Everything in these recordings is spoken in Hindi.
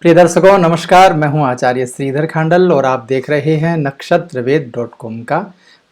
प्रिय दर्शकों नमस्कार, मैं हूं आचार्य श्रीधर खांडल और आप देख रहे हैं नक्षत्रवेद.com का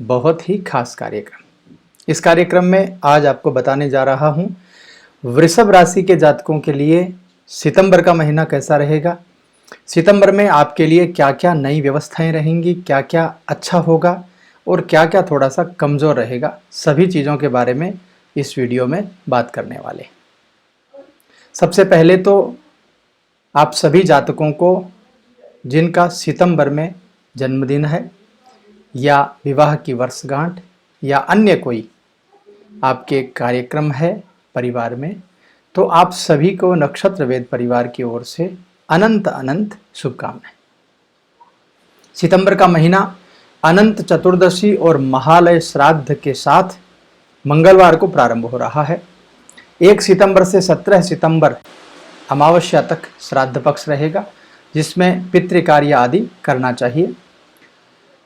बहुत ही खास कार्यक्रम। इस कार्यक्रम में आज आपको बताने जा रहा हूं वृषभ राशि के जातकों के लिए सितंबर का महीना कैसा रहेगा, सितंबर में आपके लिए क्या क्या नई व्यवस्थाएं रहेंगी, क्या क्या अच्छा होगा और क्या क्या थोड़ा सा कमज़ोर रहेगा, सभी चीज़ों के बारे में इस वीडियो में बात करने वाले। सबसे पहले तो आप सभी जातकों को जिनका सितंबर में जन्मदिन है या विवाह की वर्षगांठ या अन्य कोई आपके कार्यक्रम है परिवार में, तो आप सभी को नक्षत्र वेद परिवार की ओर से अनंत अनंत शुभकामनाएं। सितंबर का महीना अनंत चतुर्दशी और महालय श्राद्ध के साथ मंगलवार को प्रारंभ हो रहा है। 1 सितंबर से 17 सितंबर अमावस्या तक श्राद्ध पक्ष रहेगा, जिसमें पितृकार्य आदि करना चाहिए।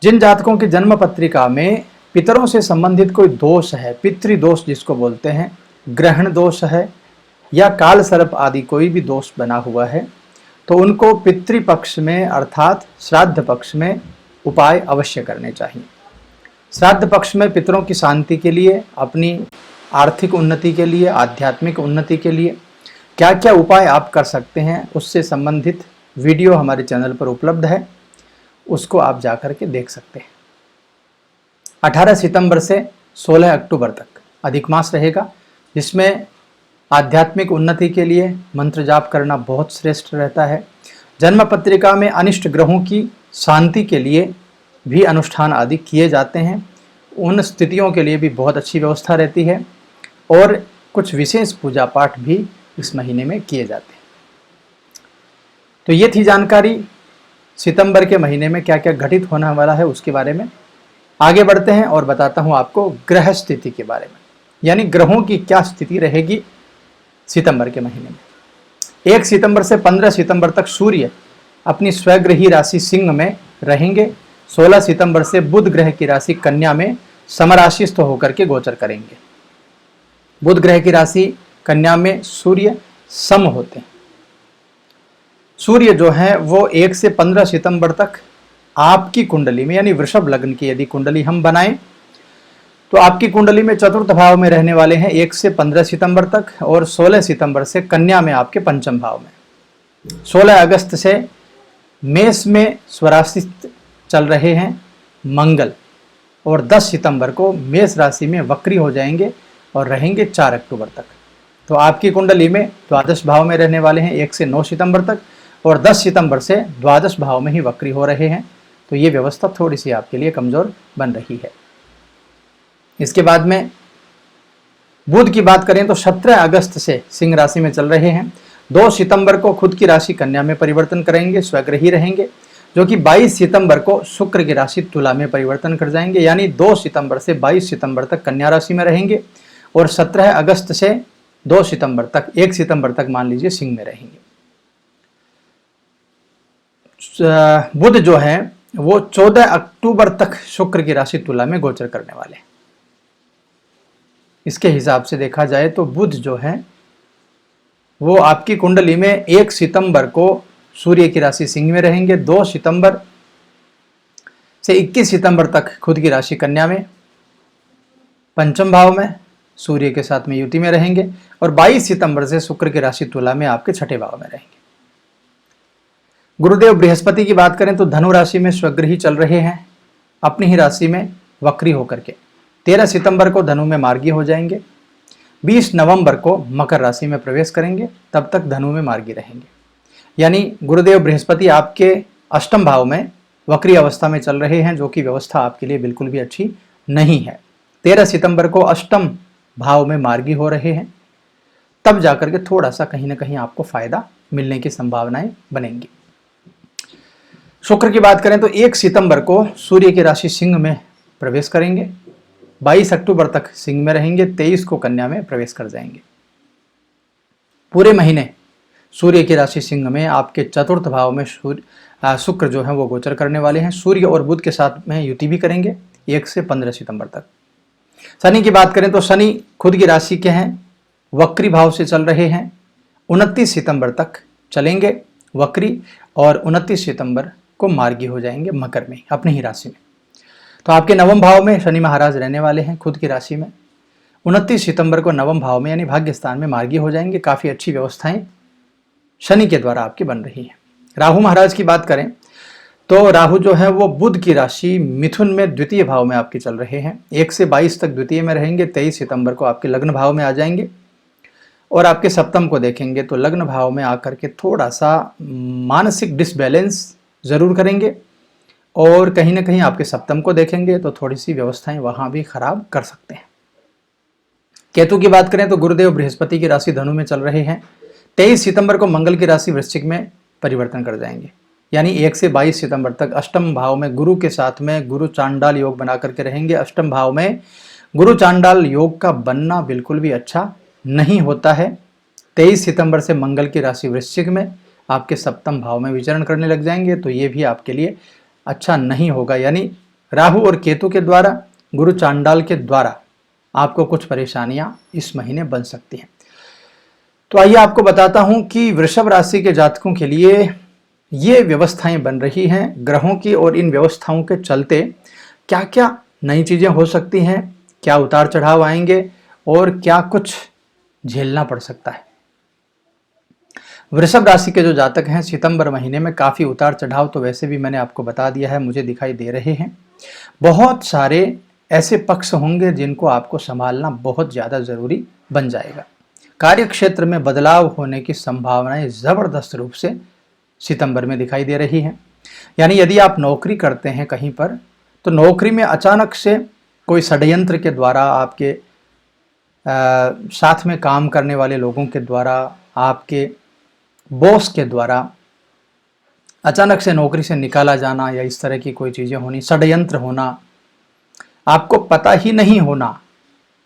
जिन जातकों की जन्म पत्रिका में पितरों से संबंधित कोई दोष है, पितृदोष जिसको बोलते हैं, ग्रहण दोष है या काल सर्प आदि कोई भी दोष बना हुआ है, तो उनको पितृपक्ष में अर्थात श्राद्ध पक्ष में उपाय अवश्य करने चाहिए। श्राद्ध पक्ष में पितरों की शांति के लिए, अपनी आर्थिक उन्नति के लिए, आध्यात्मिक उन्नति के लिए क्या क्या उपाय आप कर सकते हैं, उससे संबंधित वीडियो हमारे चैनल पर उपलब्ध है, उसको आप जाकर के देख सकते हैं। 18 सितंबर से 16 अक्टूबर तक अधिक मास रहेगा, जिसमें आध्यात्मिक उन्नति के लिए मंत्र जाप करना बहुत श्रेष्ठ रहता है। जन्म पत्रिका में अनिष्ट ग्रहों की शांति के लिए भी अनुष्ठान आदि किए जाते हैं, उन स्थितियों के लिए भी बहुत अच्छी व्यवस्था रहती है और कुछ विशेष पूजा पाठ भी इस महीने में किए जाते हैं। तो ये थी जानकारी सितंबर के महीने में क्या क्या घटित होने वाला है उसके बारे में। आगे बढ़ते हैं और बताता हूँ आपको ग्रह स्थिति के बारे में, यानी ग्रहों की क्या स्थिति रहेगी सितंबर के महीने में। 1 सितंबर से 15 सितंबर तक सूर्य अपनी स्वगृही राशि सिंह में रहेंगे। 16 सितंबर से बुध ग्रह की राशि कन्या में समराशिस्थ होकर के गोचर करेंगे। बुध ग्रह की राशि कन्या में सूर्य सम होते हैं। सूर्य जो है वो 1 से 15 सितंबर तक आपकी कुंडली में, यानी वृषभ लग्न की यदि कुंडली हम बनाएं तो आपकी कुंडली में चतुर्थ भाव में रहने वाले हैं 1 से 15 सितंबर तक, और 16 सितंबर से कन्या में आपके पंचम भाव में। 16 अगस्त से मेष में स्वराशिस्थ चल रहे हैं मंगल, और 10 सितंबर को मेष राशि में वक्री हो जाएंगे और रहेंगे 4 अक्टूबर तक। तो आपकी कुंडली में द्वादश भाव में रहने वाले हैं 1 से 9 सितंबर तक, और 10 सितंबर से द्वादश भाव में ही वक्री हो रहे हैं। तो ये व्यवस्था थोड़ी सी आपके लिए कमजोर बन रही है। इसके बाद में बुध की बात करें तो 17 अगस्त से सिंह राशि में चल रहे हैं। 2 सितंबर को खुद की राशि कन्या में परिवर्तन करेंगे, स्वगृही रहेंगे, जो कि 22 सितंबर को शुक्र की राशि तुला में परिवर्तन कर जाएंगे, यानी 2 सितंबर से 22 सितंबर तक कन्या राशि में रहेंगे, और 17 अगस्त से 2 सितंबर तक, 1 सितंबर तक मान लीजिए सिंह में रहेंगे। बुध जो है वो 14 अक्टूबर तक शुक्र की राशि तुला में गोचर करने वाले हैं। इसके हिसाब से देखा जाए तो बुध जो है वो आपकी कुंडली में 1 सितंबर को सूर्य की राशि सिंह में रहेंगे, 2 सितंबर से 21 सितंबर तक खुद की राशि कन्या में पंचम भाव में सूर्य के साथ में युति में रहेंगे, और 22 सितंबर से शुक्र की राशि तुला में आपके छठे भाव में रहेंगे। गुरुदेव बृहस्पति की बात करें तो धनु राशि में स्वगृही चल रहे हैं, अपनी ही राशि में वक्री होकर के 13 सितंबर को धनु में मार्गी हो जाएंगे, 20 नवंबर को मकर राशि में प्रवेश करेंगे, तब तक धनु में मार्गी रहेंगे। यानी गुरुदेव बृहस्पति आपके अष्टम भाव में वक्री अवस्था में चल रहे हैं, जो कि व्यवस्था आपके लिए बिल्कुल भी अच्छी नहीं है। 13 सितंबर को अष्टम भाव में मार्गी हो रहे हैं, तब जाकर के थोड़ा सा कहीं ना कहीं आपको फायदा मिलने की संभावनाएं बनेंगी। शुक्र की बात करें तो 1 सितंबर को सूर्य की राशि सिंह में प्रवेश करेंगे, 22 अक्टूबर तक सिंह में रहेंगे, 23 को कन्या में प्रवेश कर जाएंगे। पूरे महीने सूर्य की राशि सिंह में आपके चतुर्थ भाव में शुक्र जो है वो गोचर करने वाले हैं। सूर्य और बुध के साथ में युति भी करेंगे 1 से 15 सितंबर तक। शनि की बात करें तो शनि खुद की राशि के हैं, वक्री भाव से चल रहे हैं, 29 सितंबर तक चलेंगे वक्री, और 29 सितंबर को मार्गी हो जाएंगे मकर में, अपनी ही राशि में। तो आपके नवम भाव में शनि महाराज रहने वाले हैं, खुद की राशि में। 29 सितंबर को नवम भाव में यानी भाग्य स्थान में मार्गी हो जाएंगे। काफ़ी अच्छी व्यवस्थाएं शनि के द्वारा आपकी बन रही हैं। राहु महाराज की बात करें तो राहु जो है वो बुध की राशि मिथुन में द्वितीय भाव में आपके चल रहे हैं। 1 से 22 तक द्वितीय में रहेंगे। 23 सितंबर को आपके लग्न भाव में आ जाएंगे और आपके सप्तम को देखेंगे तो लग्न भाव में आकर के थोड़ा सा मानसिक डिसबैलेंस जरूर करेंगे, और कहीं ना कहीं आपके सप्तम को देखेंगे तो थोड़ी सी व्यवस्थाएं वहां भी खराब कर सकते हैं। केतु की बात करें तो गुरुदेव बृहस्पति की राशि धनु में चल रहे हैं। 23 सितंबर को मंगल की राशि वृश्चिक में परिवर्तन कर जाएंगे, यानी 1 से 22 सितंबर तक अष्टम भाव में गुरु के साथ में गुरु चांडाल योग बना करके रहेंगे। अष्टम भाव में गुरु चांडाल योग का बनना बिल्कुल भी अच्छा नहीं होता है। 23 सितंबर से मंगल की राशि वृश्चिक में आपके सप्तम भाव में विचरण करने लग जाएंगे, तो ये भी आपके लिए अच्छा नहीं होगा। यानी राहु और केतु के द्वारा, गुरु चांडाल के द्वारा आपको कुछ परेशानियां इस महीने बन सकती हैं। तो आइए आपको बताता हूं कि वृषभ राशि के जातकों के लिए ये व्यवस्थाएं बन रही हैं ग्रहों की, और इन व्यवस्थाओं के चलते क्या क्या नई चीजें हो सकती हैं, क्या उतार चढ़ाव आएंगे और क्या कुछ झेलना पड़ सकता है। वृषभ राशि के जो जातक हैं सितंबर महीने में काफ़ी उतार चढ़ाव तो वैसे भी मैंने आपको बता दिया है, मुझे दिखाई दे रहे हैं। बहुत सारे ऐसे पक्ष होंगे जिनको आपको संभालना बहुत ज़्यादा ज़रूरी बन जाएगा। कार्य क्षेत्र में बदलाव होने की संभावनाएं ज़बरदस्त रूप से सितंबर में दिखाई दे रही हैं। यानी यदि आप नौकरी करते हैं कहीं पर, तो नौकरी में अचानक से कोई षड्यंत्र के द्वारा, आपके साथ में काम करने वाले लोगों के द्वारा, आपके बॉस के द्वारा अचानक से नौकरी से निकाला जाना या इस तरह की कोई चीज़ें होनी, षड्यंत्र होना, आपको पता ही नहीं होना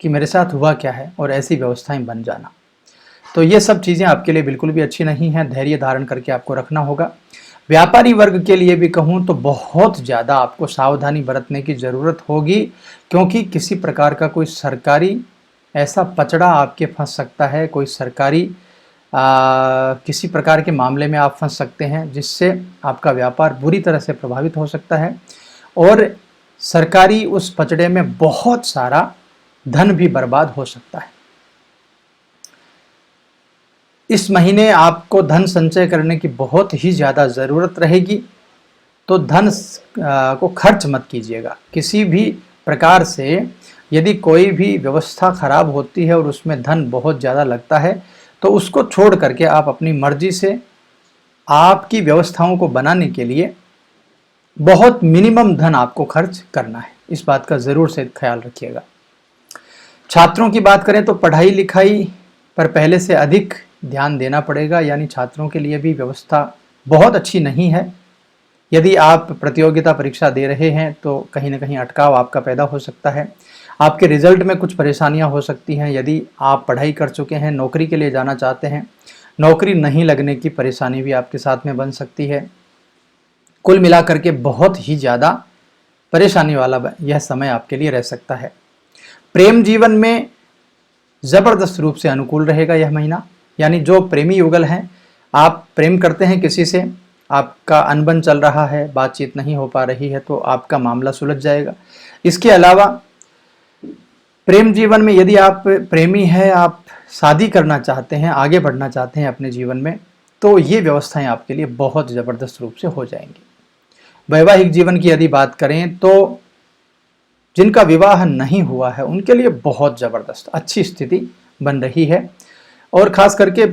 कि मेरे साथ हुआ क्या है, और ऐसी व्यवस्थाएं बन जाना, तो ये सब चीज़ें आपके लिए बिल्कुल भी अच्छी नहीं हैं। धैर्य धारण करके आपको रखना होगा। व्यापारी वर्ग के लिए भी कहूँ तो बहुत ज़्यादा आपको सावधानी बरतने की ज़रूरत होगी, क्योंकि किसी प्रकार का कोई सरकारी ऐसा पचड़ा आपके फंस सकता है, कोई सरकारी किसी प्रकार के मामले में आप फंस सकते हैं जिससे आपका व्यापार बुरी तरह से प्रभावित हो सकता है, और सरकारी उस पचड़े में बहुत सारा धन भी बर्बाद हो सकता है। इस महीने आपको धन संचय करने की बहुत ही ज़्यादा ज़रूरत रहेगी, तो धन को खर्च मत कीजिएगा किसी भी प्रकार से। यदि कोई भी व्यवस्था खराब होती है और उसमें धन बहुत ज़्यादा लगता है, तो उसको छोड़ करके आप अपनी मर्जी से आपकी व्यवस्थाओं को बनाने के लिए बहुत मिनिमम धन आपको खर्च करना है। इस बात का ज़रूर से ख्याल रखिएगा। छात्रों की बात करें तो पढ़ाई लिखाई पर पहले से अधिक ध्यान देना पड़ेगा, यानी छात्रों के लिए भी व्यवस्था बहुत अच्छी नहीं है। यदि आप प्रतियोगिता परीक्षा दे रहे हैं तो कहीं ना कहीं अटकाव आपका पैदा हो सकता है, आपके रिजल्ट में कुछ परेशानियां हो सकती हैं। यदि आप पढ़ाई कर चुके हैं, नौकरी के लिए जाना चाहते हैं, नौकरी नहीं लगने की परेशानी भी आपके साथ में बन सकती है। कुल मिलाकर के बहुत ही ज़्यादा परेशानी वाला यह समय आपके लिए रह सकता है। प्रेम जीवन में ज़बरदस्त रूप से अनुकूल रहेगा यह महीना, यानी जो प्रेमी युगल हैं, आप प्रेम करते हैं किसी से, आपका अनबन चल रहा है, बातचीत नहीं हो पा रही है, तो आपका मामला सुलझ जाएगा। इसके अलावा प्रेम जीवन में यदि आप प्रेमी हैं, आप शादी करना चाहते हैं, आगे बढ़ना चाहते हैं अपने जीवन में, तो ये व्यवस्थाएं आपके लिए बहुत ज़बरदस्त रूप से हो जाएंगी। वैवाहिक जीवन की यदि बात करें तो जिनका विवाह नहीं हुआ है उनके लिए बहुत ज़बरदस्त अच्छी स्थिति बन रही है। और ख़ास करके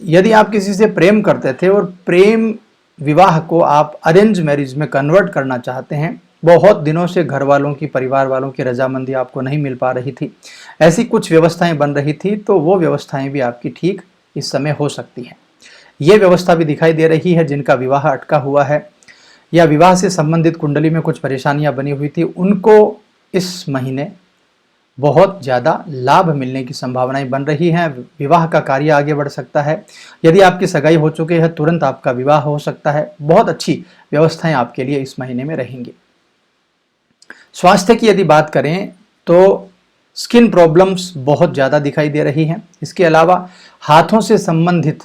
यदि आप किसी से प्रेम करते थे और प्रेम विवाह को आप अरेंज मैरिज में कन्वर्ट करना चाहते हैं, बहुत दिनों से घर वालों की, परिवार वालों की रजामंदी आपको नहीं मिल पा रही थी, ऐसी कुछ व्यवस्थाएं बन रही थी, तो वो व्यवस्थाएं भी आपकी ठीक इस समय हो सकती हैं। ये व्यवस्था भी दिखाई दे रही है जिनका विवाह अटका हुआ है या विवाह से संबंधित कुंडली में कुछ परेशानियां बनी हुई थी, उनको इस महीने बहुत ज़्यादा लाभ मिलने की संभावनाएं बन रही हैं। विवाह का कार्य आगे बढ़ सकता है। यदि आपकी सगाई हो चुकी है, तुरंत आपका विवाह हो सकता है। बहुत अच्छी व्यवस्थाएं आपके लिए इस महीने में रहेंगी। स्वास्थ्य की यदि बात करें तो स्किन प्रॉब्लम्स बहुत ज़्यादा दिखाई दे रही हैं। इसके अलावा हाथों से संबंधित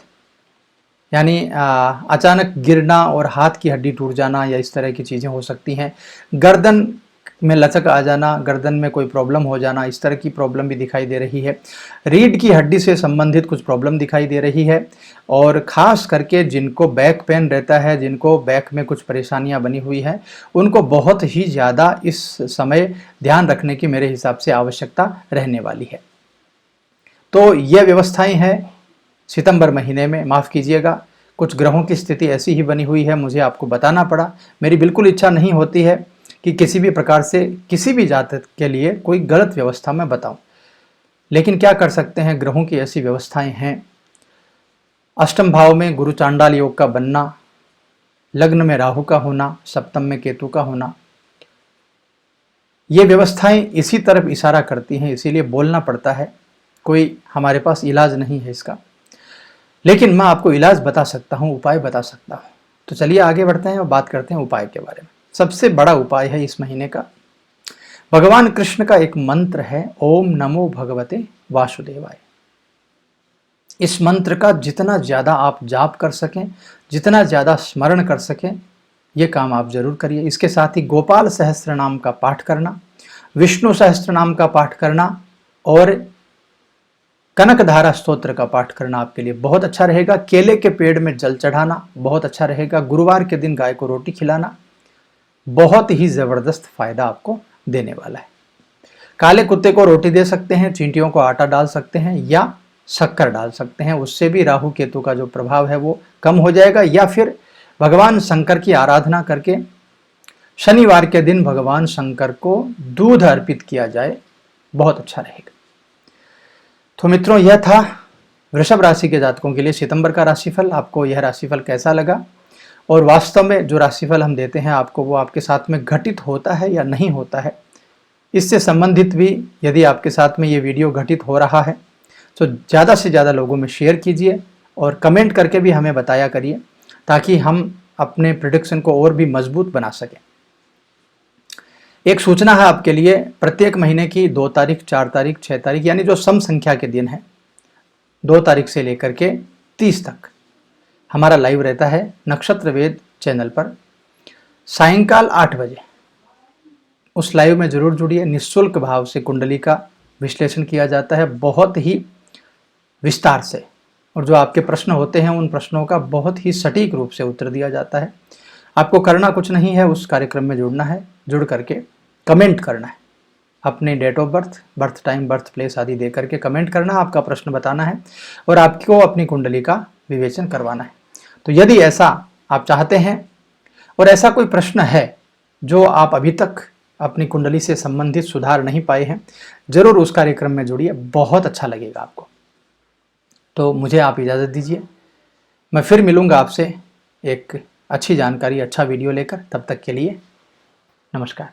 यानी अचानक गिरना और हाथ की हड्डी टूट जाना या इस तरह की चीज़ें हो सकती हैं। गर्दन में लचक आ जाना, गर्दन में कोई प्रॉब्लम हो जाना, इस तरह की प्रॉब्लम भी दिखाई दे रही है। रीढ़ की हड्डी से संबंधित कुछ प्रॉब्लम दिखाई दे रही है और ख़ास करके जिनको बैक पेन रहता है, जिनको बैक में कुछ परेशानियां बनी हुई हैं, उनको बहुत ही ज़्यादा इस समय ध्यान रखने की मेरे हिसाब से आवश्यकता रहने वाली है। तो ये व्यवस्थाएं हैं सितंबर महीने में। माफ़ कीजिएगा, कुछ ग्रहों की स्थिति ऐसी ही बनी हुई है, मुझे आपको बताना पड़ा। मेरी बिल्कुल इच्छा नहीं होती है कि किसी भी प्रकार से किसी भी जातक के लिए कोई गलत व्यवस्था मैं बताऊं, लेकिन क्या कर सकते हैं, ग्रहों की ऐसी व्यवस्थाएं हैं। अष्टम भाव में गुरु चांडाल योग का बनना, लग्न में राहु का होना, सप्तम में केतु का होना, ये व्यवस्थाएं इसी तरफ इशारा करती हैं, इसीलिए बोलना पड़ता है। कोई हमारे पास इलाज नहीं है इसका, लेकिन मैं आपको इलाज बता सकता हूं, उपाय बता सकता हूं। तो चलिए आगे बढ़ते हैं और बात करते हैं उपाय के बारे में। सबसे बड़ा उपाय है इस महीने का, भगवान कृष्ण का एक मंत्र है, ओम नमो भगवते वासुदेवाय। इस मंत्र का जितना ज़्यादा आप जाप कर सकें, जितना ज़्यादा स्मरण कर सकें, ये काम आप जरूर करिए। इसके साथ ही गोपाल सहस्त्र नाम का पाठ करना, विष्णु सहस्त्र नाम का पाठ करना और कनकधारा स्तोत्र का पाठ करना आपके लिए बहुत अच्छा रहेगा। केले के पेड़ में जल चढ़ाना बहुत अच्छा रहेगा। गुरुवार के दिन गाय को रोटी खिलाना बहुत ही ज़बरदस्त फायदा आपको देने वाला है। काले कुत्ते को रोटी दे सकते हैं, चींटियों को आटा डाल सकते हैं या शक्कर डाल सकते हैं, उससे भी राहु केतु का जो प्रभाव है वो कम हो जाएगा। या फिर भगवान शंकर की आराधना करके शनिवार के दिन भगवान शंकर को दूध अर्पित किया जाए, बहुत अच्छा रहेगा। तो मित्रों, यह था वृषभ राशि के जातकों के लिए सितंबर का राशिफल। आपको यह राशिफल कैसा लगा और वास्तव में जो राशिफल हम देते हैं आपको, वो आपके साथ में घटित होता है या नहीं होता है, इससे संबंधित भी यदि आपके साथ में ये वीडियो घटित हो रहा है तो ज़्यादा से ज़्यादा लोगों में शेयर कीजिए और कमेंट करके भी हमें बताया करिए, ताकि हम अपने प्रेडिक्शन को और भी मजबूत बना सकें। एक सूचना है आपके लिए, प्रत्येक महीने की 2 तारीख, 4 तारीख, 6 तारीख यानी जो सम संख्या के दिन है, 2 तारीख से लेकर के 30 तक हमारा लाइव रहता है नक्षत्र वेद चैनल पर सायंकाल 8 बजे। उस लाइव में जरूर जुड़िए। निःशुल्क भाव से कुंडली का विश्लेषण किया जाता है, बहुत ही विस्तार से, और जो आपके प्रश्न होते हैं उन प्रश्नों का बहुत ही सटीक रूप से उत्तर दिया जाता है। आपको करना कुछ नहीं है, उस कार्यक्रम में जुड़ना है, जुड़ करके कमेंट करना है, अपने date of birth, birth time, birth place आदि दे करके कमेंट करना, आपका प्रश्न बताना है और आपको अपनी कुंडली का विवेचन करवाना है। तो यदि ऐसा आप चाहते हैं और ऐसा कोई प्रश्न है जो आप अभी तक अपनी कुंडली से संबंधित सुधार नहीं पाए हैं, जरूर उस कार्यक्रम में जुड़िए, बहुत अच्छा लगेगा आपको। तो मुझे आप इजाज़त दीजिए, मैं फिर मिलूँगा आपसे एक अच्छी जानकारी, अच्छा वीडियो लेकर। तब तक के लिए नमस्कार।